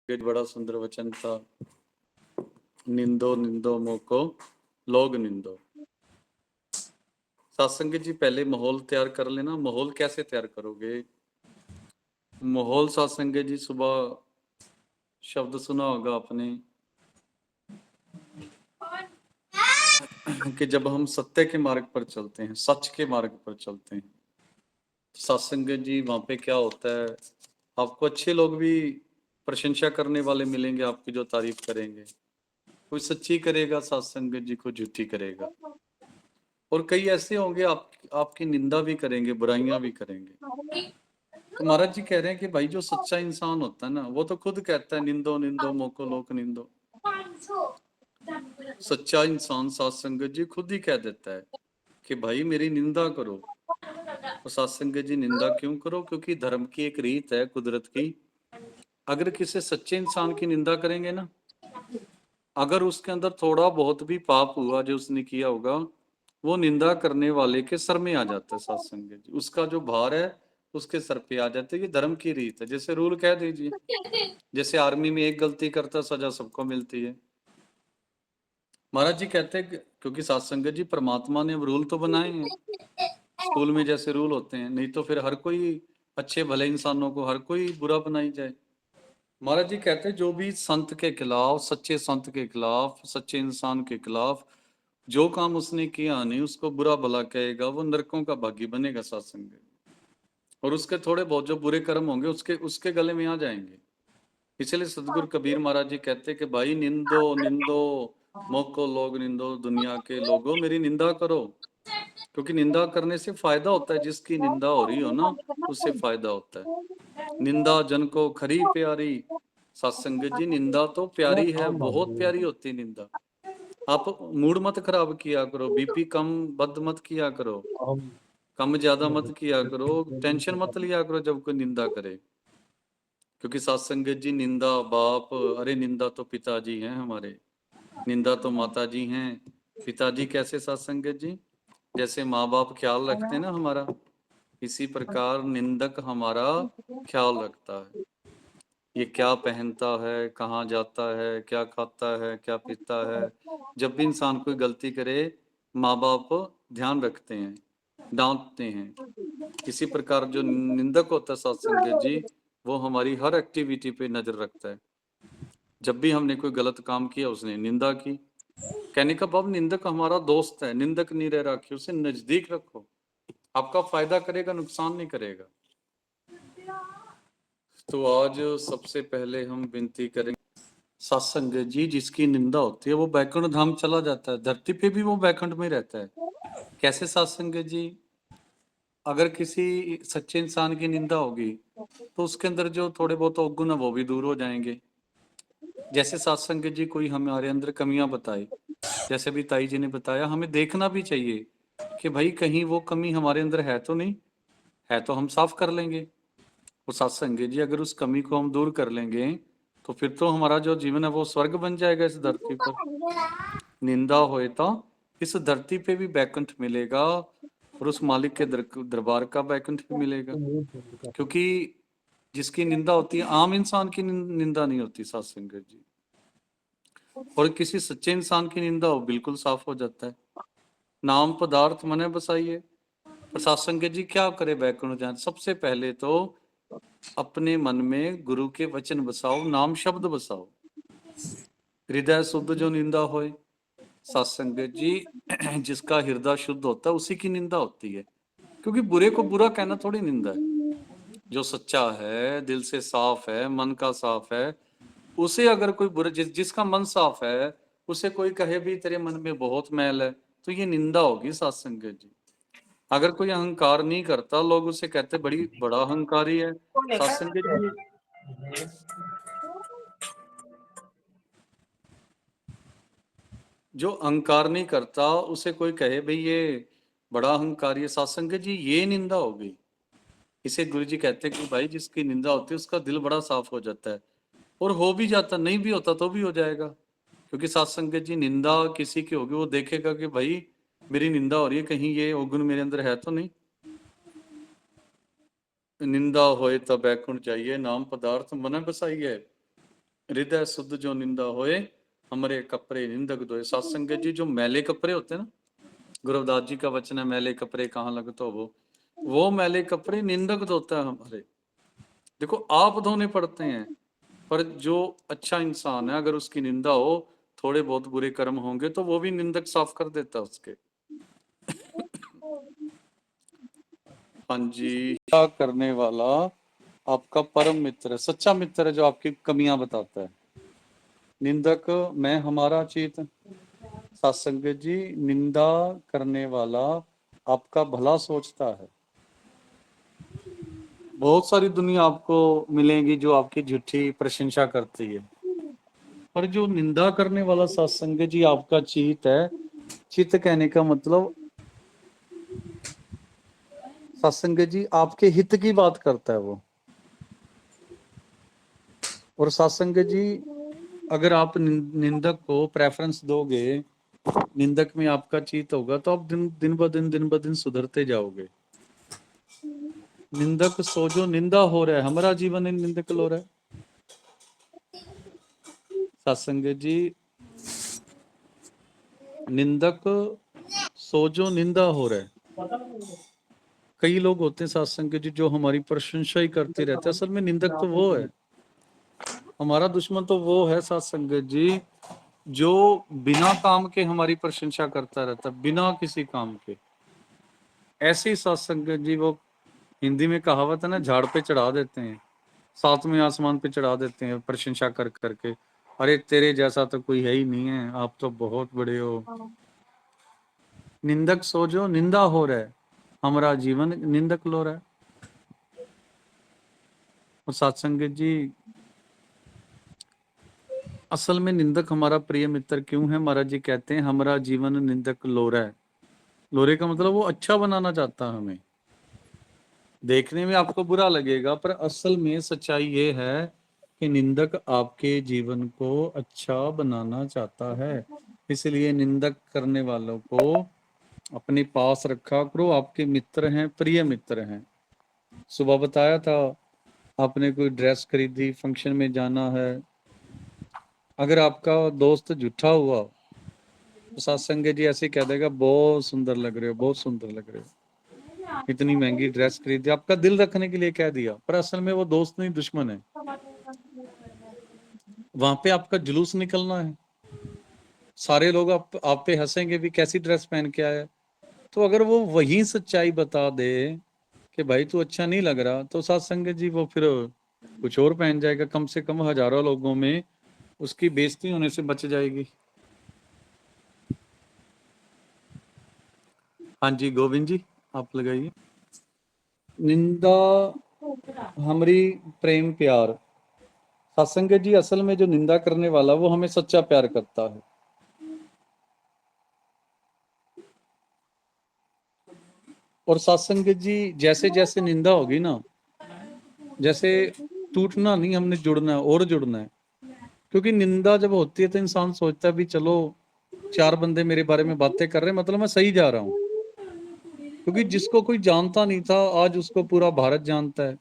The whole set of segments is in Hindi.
ये बड़ा सुंदर वचन था। निंदो निंदो मोको लोग निंदो। सत्संग जी पहले माहौल तैयार कर लेना। माहौल कैसे तैयार करोगे? माहौल सत्संग जी सुबह शब्द सुना होगा आपने कि जब हम सत्य के मार्ग पर चलते हैं, सच के मार्ग पर चलते हैं, सत्संग जी वहां पे क्या होता है, आपको अच्छे लोग भी प्रशंसा करने वाले मिलेंगे, आपकी जो तारीफ करेंगे। कोई सच्ची करेगा सत्संग जी, को झूठी करेगा। और कई ऐसे होंगे आपकी निंदा भी करेंगे, बुराइयां भी करेंगे। तो महाराज जी कह रहे हैं कि भाई जो सच्चा इंसान होता है ना, वो तो खुद कहता है निंदो निंदो मोको लोक निंदो। सच्चा इंसान सत्संग जी खुद ही कह देता है कि भाई मेरी निंदा करो। तो सत्संग जी निंदा क्यों करो? क्योंकि धर्म की एक रीत है, कुदरत की। अगर किसी सच्चे इंसान की निंदा करेंगे ना, अगर उसके अंदर थोड़ा बहुत भी पाप हुआ जो उसने किया होगा, वो निंदा करने वाले के सर में आ जाता है। सत्संग जी उसका जो भार है उसके सर पे आ जाता है। ये धर्म की रीत है। जैसे रूल कह दीजिए, जैसे आर्मी में एक गलती करता सजा सबको मिलती है। महाराज जी कहते हैं क्योंकि सत्संग जी परमात्मा ने रूल तो बनाए हैं, स्कूल में जैसे रूल होते हैं, नहीं तो फिर हर कोई अच्छे भले इंसानों को हर कोई बुरा बनाई जाए। महाराज जी कहते हैं जो भी संत के खिलाफ, सच्चे संत के खिलाफ, सच्चे इंसान के खिलाफ जो काम उसने किया नहीं, उसको बुरा भला कहेगा, वो नरकों का भागी बनेगा सत्संग। और उसके थोड़े बहुत जो बुरे कर्म होंगे उसके उसके गले में आ जाएंगे। इसलिए सदगुरु कबीर महाराज जी कहते हैं कि भाई निंदो निंदो मोको लोग निंदो, दुनिया के लोगों मेरी निंदा करो। क्योंकि निंदा करने से फायदा होता है, जिसकी निंदा हो रही हो ना उससे फायदा होता है। निंदा जन को खरी प्यारी। सत्संग जी निंदा तो प्यारी है, बहुत प्यारी होती है निंदा। आप मूड मत खराब किया करो, बीपी कम बद मत किया करो, कम ज्यादा मत किया करो, टेंशन मत लिया करो जब कोई निंदा करे। क्योंकि सत्संग जी निंदा बाप, अरे निंदा तो पिताजी हैं हमारे, निंदा तो माता जी हैं। पिताजी कैसे सत्संग जी? जैसे माँ बाप ख्याल रखते हैं ना हमारा, इसी प्रकार निंदक हमारा ख्याल रखता है। ये क्या पहनता है, कहाँ जाता है, क्या खाता है, क्या पीता है। जब भी इंसान कोई गलती करे, माँ बाप ध्यान रखते हैं, डांटते हैं। इसी प्रकार जो निंदक होता है सत्संग जी, वो हमारी हर एक्टिविटी पे नजर रखता है। जब भी हमने कोई गलत काम किया उसने निंदा की। कहने का भाव निंदक हमारा दोस्त है, निंदक नहीं रह रखी, उसे नजदीक रखो, आपका फायदा करेगा, नुकसान नहीं करेगा। तो आज सबसे पहले हम विनती करेंगे सत्संग जी, जिसकी निंदा होती है वो बैकुंठ धाम चला जाता है, धरती पे भी वो बैकुंठ में रहता है। कैसे सत्संग जी? अगर किसी सच्चे इंसान की निंदा होगी तो उसके अंदर जो थोड़े बहुत अवगुण है वो भी दूर हो जाएंगे। जैसे सत्संग जी कोई हमारे अंदर कमियां बताए, जैसे भी ताई जी ने बताया, हमें देखना भी चाहिए कि भाई कहीं वो कमी हमारे अंदर है तो नहीं है, तो हम साफ कर लेंगे। वो सत्संग जी अगर उस कमी को हम दूर कर लेंगे तो फिर तो हमारा जो जीवन है वो स्वर्ग बन जाएगा इस धरती पर। निंदा होए तो इस धरती पे भी बैकुंठ मिलेगा और उस मालिक के दरबार का बैकुंठ भी मिलेगा। क्योंकि जिसकी निंदा होती है, आम इंसान की निंदा नहीं होती सत्संग जी। और किसी सच्चे इंसान की निंदा हो बिल्कुल साफ हो जाता है। नाम पदार्थ मने बसाइए। पर सत्संग जी क्या करे बैकुंठ जाए? सबसे पहले तो अपने मन में गुरु के वचन बसाओ, नाम शब्द बसाओ। हृदय शुद्ध जो निंदा होए। सत्संग जी जिसका हृदय शुद्ध होता है उसी की निंदा होती है। क्योंकि बुरे को बुरा कहना थोड़ी निंदा है। जो सच्चा है, दिल से साफ है, मन का साफ है, उसे अगर कोई बुरा जिसका मन साफ है उसे कोई कहे भी तेरे मन में बहुत मैल है, तो ये निंदा होगी सत्संग जी। अगर कोई अहंकार नहीं करता, लोग उसे कहते बड़ा अहंकारी है। सत्संग जी जो अहंकार नहीं करता उसे कोई कहे भाई ये बड़ा अहंकारी है, सत्संग जी ये निंदा हो गई। इसे गुरु जी कहते हैं कि भाई जिसकी निंदा होती है उसका दिल बड़ा साफ हो जाता है। और हो भी जाता, नहीं भी होता तो भी हो जाएगा। क्योंकि सत्संग जी निंदा किसी की होगी, वो देखेगा कि भाई मेरी निंदा हो रही है, कहीं ये अवगुण मेरे अंदर है तो नहीं। निंदा होए तो बैकुंठ जाइए, नाम पदार्थ मन बसाइए। हृदय शुद्ध जो निंदा होए, हमरे कपड़े निंदक धोए। सत्संग जी, जो मैले कपड़े होते हैं ना, गुरुदास जी का वचन है, मैले कपड़े कहाँ लगतो वो मैले कपड़े निंदक धोता है हमारे। देखो, आप धोने पड़ते हैं, पर जो अच्छा इंसान है, अगर उसकी निंदा हो, थोड़े बहुत बुरे कर्म होंगे, तो वो भी निंदक साफ कर देता है उसके। हाँ जी, क्या करने वाला आपका परम मित्र है, सच्चा मित्र है, जो आपकी कमियां बताता है। निंदक मैं हमारा चित। सत्संग जी, निंदा करने वाला आपका भला सोचता है। बहुत सारी दुनिया आपको मिलेगी जो आपकी झूठी प्रशंसा करती है, पर जो निंदा करने वाला सत्संग जी आपका चित है। चित कहने का मतलब सत्संग जी आपके हित की बात करता है वो। और सत्संग जी, अगर आप निंदक को प्रेफरेंस दोगे, निंदक में आपका चित होगा, तो आप दिन ब दिन सुधरते जाओगे। निंदक सोजो निंदा हो रहा है, हमारा जीवन निंदक लो रहा है। सत्संग जी, निंदक सोजो निंदा हो रहा है। कई लोग होते हैं सत्संग जी जो हमारी प्रशंसा ही करते रहते हैं, असल में निंदक तो वो है, हमारा दुश्मन तो वो है सत्संग जी, जो बिना काम के हमारी प्रशंसा करता रहता है, बिना किसी काम के। ऐसे ही सत्संग जी, वो हिंदी में कहावत है ना, झाड़ पे चढ़ा देते हैं, सातवें आसमान पे चढ़ा देते हैं प्रशंसा कर करके। अरे तेरे जैसा तो कोई है ही नहीं है, आप तो बहुत बड़े हो। निंदक सोचो निंदा हो रहा है, हमारा जीवन निंदक लो रहा है। और सत्संग जी, असल में निंदक हमारा प्रिय मित्र क्यों है? महाराज जी कहते हैं हमारा जीवन निंदक लोरा है। लोरे का मतलब वो अच्छा बनाना चाहता है हमें। देखने में आपको बुरा लगेगा, पर असल में सच्चाई ये है कि निंदक आपके जीवन को अच्छा बनाना चाहता है। इसलिए निंदक करने वालों को अपने पास रखा करो, आपके मित्र हैं, प्रिय मित्र हैं। सुबह बताया था, आपने कोई ड्रेस खरीदी, फंक्शन में जाना है, अगर आपका दोस्त झूठा हुआ तो सत्संग जी ऐसे कह देगा, बहुत सुंदर लग रहे हो, बहुत सुंदर लग रहे हो, इतनी महंगी ड्रेस खरीदी, आपका दिल रखने के लिए कह दिया, पर असल में वो दोस्त नहीं, दुश्मन है। वहां पे आपका जुलूस निकलना है, सारे लोग आप पे हंसेंगे भी, कैसी ड्रेस पहन के आया। तो अगर वो वही सच्चाई बता दे कि भाई तू अच्छा नहीं लग रहा, तो सत्संग जी वो फिर कुछ और पहन जाएगा, कम से कम हजारों लोगों में उसकी बेइज्जती होने से बच जाएगी। हाँ जी गोविंद जी, आप लगाइए। निंदा हमारी प्रेम प्यार। सत्संग जी, असल में जो निंदा करने वाला वो हमें सच्चा प्यार करता है। और सत्संग जी, जैसे जैसे निंदा होगी ना, जैसे टूटना नहीं, हमने जुड़ना है और जुड़ना है। क्योंकि निंदा जब होती है तो इंसान सोचता है भी चलो, चार बंदे मेरे बारे में बातें कर रहे हैं, मतलब मैं सही जा रहा हूँ। क्योंकि जिसको कोई जानता नहीं था, आज उसको पूरा भारत जानता है।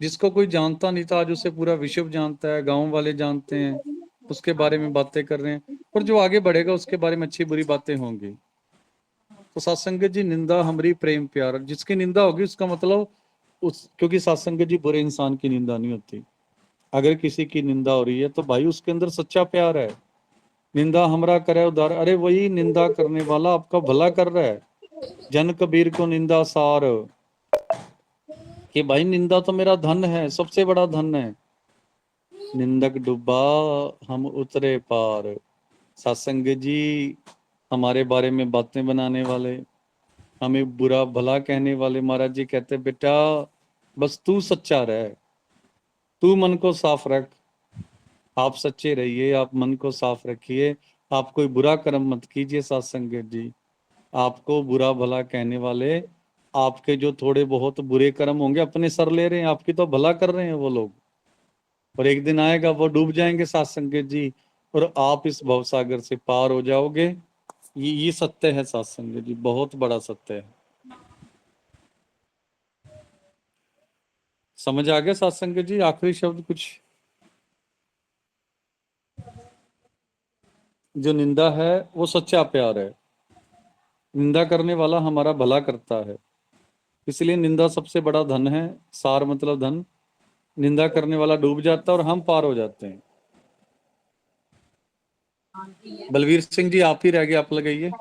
जिसको कोई जानता नहीं था, आज उसे पूरा विश्व जानता है, गांव वाले जानते हैं, उसके बारे में बातें कर रहे हैं। और जो आगे बढ़ेगा उसके बारे में अच्छी बुरी बातें होंगी। तो सत्संग जी, निंदा हमारी प्रेम प्यार, जिसकी निंदा होगी उसका मतलब उस, क्योंकि सत्संग जी बुरे इंसान की निंदा नहीं होती। अगर किसी की निंदा हो रही है तो भाई उसके अंदर सच्चा प्यार है। निंदा हमरा करे उधार, अरे वही निंदा करने वाला आपका भला कर रहा है। जन कबीर को निंदा सार, कि भाई निंदा तो मेरा धन है, सबसे बड़ा धन है। निंदक डूबा हम उतरे पार। सत्संग जी, हमारे बारे में बातें बनाने वाले, हमें बुरा भला कहने वाले, महाराज जी कहते बेटा बस तू सच्चा रह, तू मन को साफ रख, आप सच्चे रहिए, आप मन को साफ रखिए, आप कोई बुरा कर्म मत कीजिए। सत्संग जी, आपको बुरा भला कहने वाले, आपके जो थोड़े बहुत बुरे कर्म होंगे अपने सर ले रहे हैं, आपकी तो भला कर रहे हैं वो लोग। और एक दिन आएगा वो डूब जाएंगे सत्संग जी, और आप इस भवसागर से पार हो जाओगे। ये सत्य है सत्संग जी, बहुत बड़ा सत्य है। समझ आ गया सत्संग जी? आखिरी शब्द कुछ जो निंदा है वो सच्चा प्यार है। निंदा करने वाला हमारा भला करता है, इसलिए निंदा सबसे बड़ा धन है। सार मतलब धन। निंदा करने वाला डूब जाता है और हम पार हो जाते हैं। बलवीर सिंह जी आप ही रह गए, आप लगाइए।